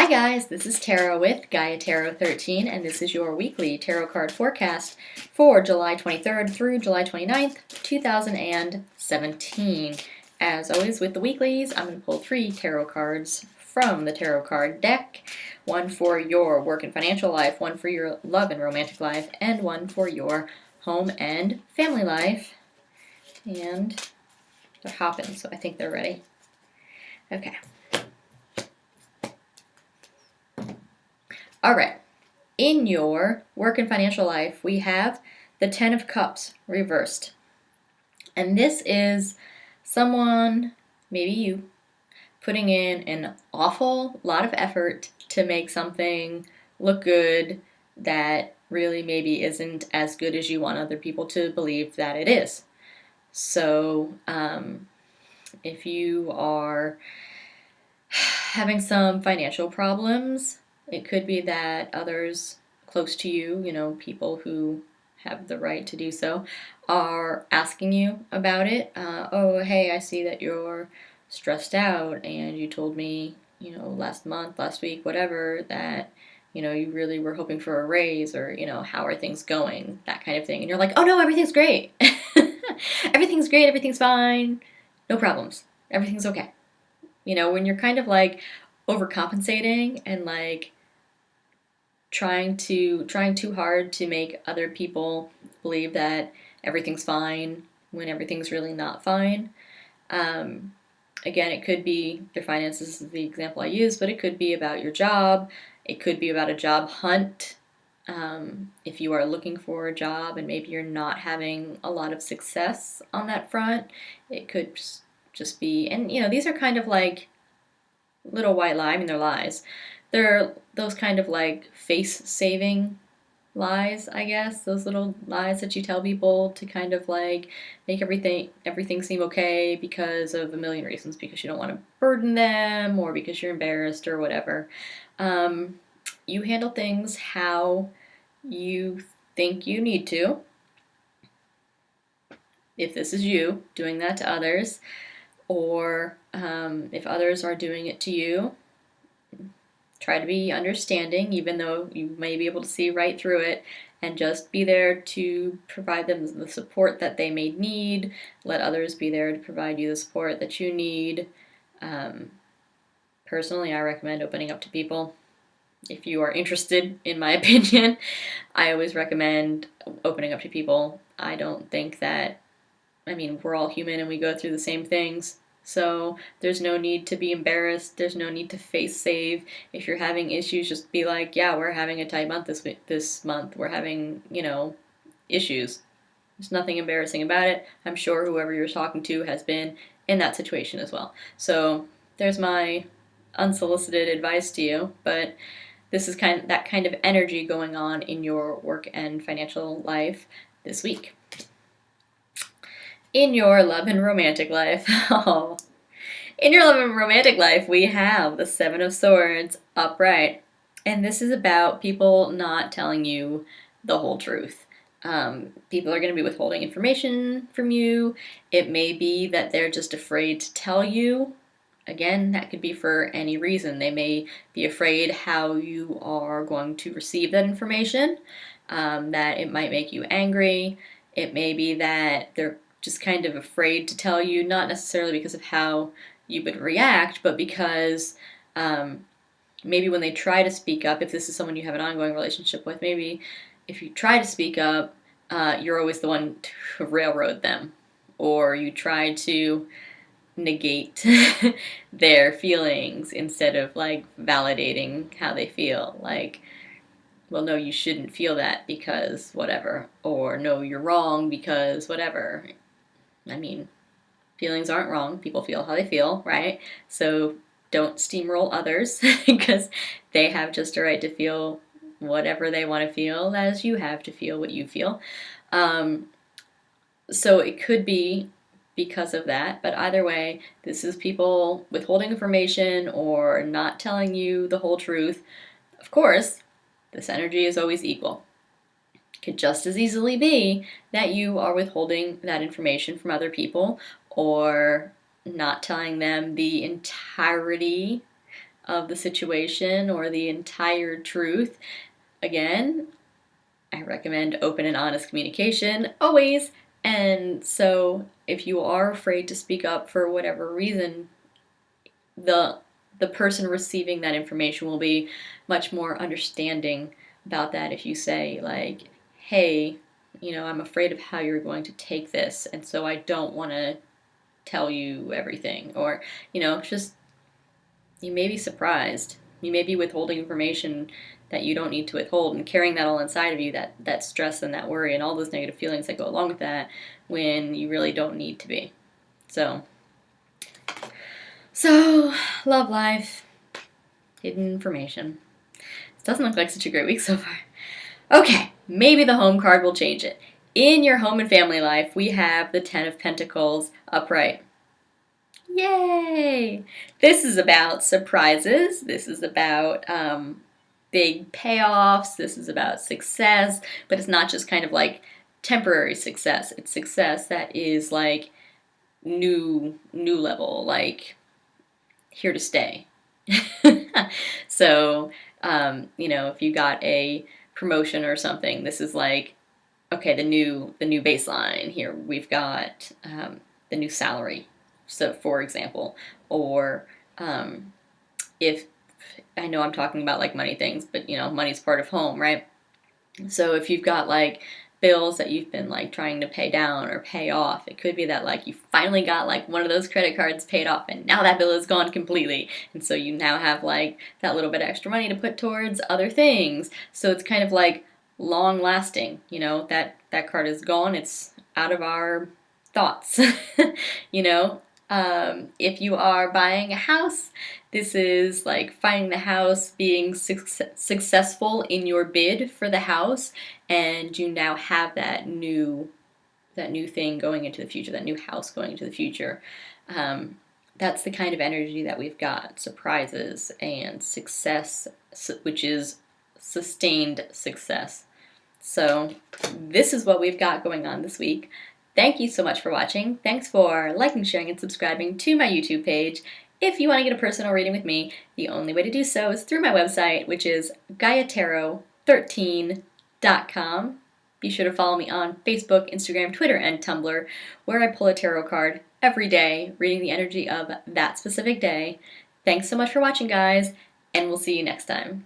Hi guys, this is Tarot with Gaia Tarot 13, and this is your weekly tarot card forecast for July 23rd through July 29th, 2017. As always with the weeklies, I'm going to pull 3 tarot cards from the tarot card deck. One for your work and financial life, one for your love and romantic life, and one for your home and family life. And they're hopping, so I think they're ready. Okay. All right. In your work and financial life, we have the Ten of Cups reversed. And this is someone, maybe you, putting in an awful lot of effort to make something look good that really maybe isn't as good as you want other people to believe that it is. So if you are having some financial problems, it could be that others close to you, people who have the right to do so, are asking you about it. Oh, hey, I see that you're stressed out and you told me, last month, last week, whatever, that, you really were hoping for a raise or, how are things going, that kind of thing. And you're like, oh no, everything's great. Everything's great, everything's fine, no problems, everything's okay. When you're kind of like overcompensating and like trying too hard to make other people believe that everything's fine when everything's really not fine. Again, it could be your finances is the example I use, but it could be about your job. It could be about a job hunt. If you are looking for a job and maybe you're not having a lot of success on that front, it could just be, and these are kind of like little white lie. I mean, they're lies. They're those kind of like face-saving lies, I guess. Those little lies that you tell people to kind of like make everything seem okay because of a million reasons, because you don't want to burden them or because you're embarrassed or whatever. You handle things how you think you need to. If this is you doing that to others, or if others are doing it to you, try to be understanding, even though you may be able to see right through it, and just be there to provide them the support that they may need. Let others be there to provide you the support that you need. Personally, I recommend opening up to people. If you are interested, in my opinion, I always recommend opening up to people. I don't think that, we're all human and we go through the same things. So there's no need to be embarrassed. There's no need to face save. If you're having issues, just be like, yeah, we're having a tight month this month. We're having, issues. There's nothing embarrassing about it. I'm sure whoever you're talking to has been in that situation as well. So there's my unsolicited advice to you, but this is that kind of energy going on in your work and financial life this week. In your love and romantic life, in your love and romantic life, we have the Seven of Swords upright. And this is about people not telling you the whole truth. People are going to be withholding information from you. It may be that they're just afraid to tell you. Again, that could be for any reason. They may be afraid how you are going to receive that information, that it might make you angry. It may be that they're just kind of afraid to tell you, not necessarily because of how you would react, but because maybe when they try to speak up, if this is someone you have an ongoing relationship with, maybe if you try to speak up, you're always the one to railroad them, or you try to negate their feelings instead of like validating how they feel. Like, well, no, you shouldn't feel that because whatever, or no, you're wrong because whatever. Feelings aren't wrong. People feel how they feel, right? So don't steamroll others because they have just a right to feel whatever they want to feel, as you have to feel what you feel. So it could be because of that, but either way, this is people withholding information or not telling you the whole truth. Of course, this energy is always equal. Could just as easily be that you are withholding that information from other people or not telling them the entirety of the situation or the entire truth, again, I recommend open and honest communication always. And so if you are afraid to speak up for whatever reason, the person receiving that information will be much more understanding about that if you say like, hey, I'm afraid of how you're going to take this, and so I don't want to tell you everything. Or, just, you may be surprised. You may be withholding information that you don't need to withhold and carrying that all inside of you, that stress and that worry and all those negative feelings that go along with that, when you really don't need to be. So, love life, hidden information. This doesn't look like such a great week so far. Okay, maybe the home card will change it. In your home and family life, we have the Ten of Pentacles upright. Yay! This is about surprises. This is about big payoffs. This is about success, but it's not just kind of like temporary success. It's success that is like new level, like here to stay. So, if you got a promotion or something, this is like, okay, the new baseline. Here we've got the new salary. So, for example, or if I know I'm talking about like money things, but money's part of home, right? So if you've got like bills that you've been like trying to pay down or pay off, it could be that like you finally got like one of those credit cards paid off and now that bill is gone completely, and so you now have like that little bit of extra money to put towards other things. So it's kind of like long lasting, that card is gone, it's out of our thoughts. If you are buying a house, this is like finding the house, being successful in your bid for the house, and you now have that new thing going into the future, that new house going into the future. That's the kind of energy that we've got: surprises and success, which is sustained success. So this is what we've got going on this week. Thank you so much for watching. Thanks for liking, sharing, and subscribing to my YouTube page. If you want to get a personal reading with me, the only way to do so is through my website, which is GaiaTarot13.com. Be sure to follow me on Facebook, Instagram, Twitter, and Tumblr, where I pull a tarot card every day, reading the energy of that specific day. Thanks so much for watching, guys, and we'll see you next time.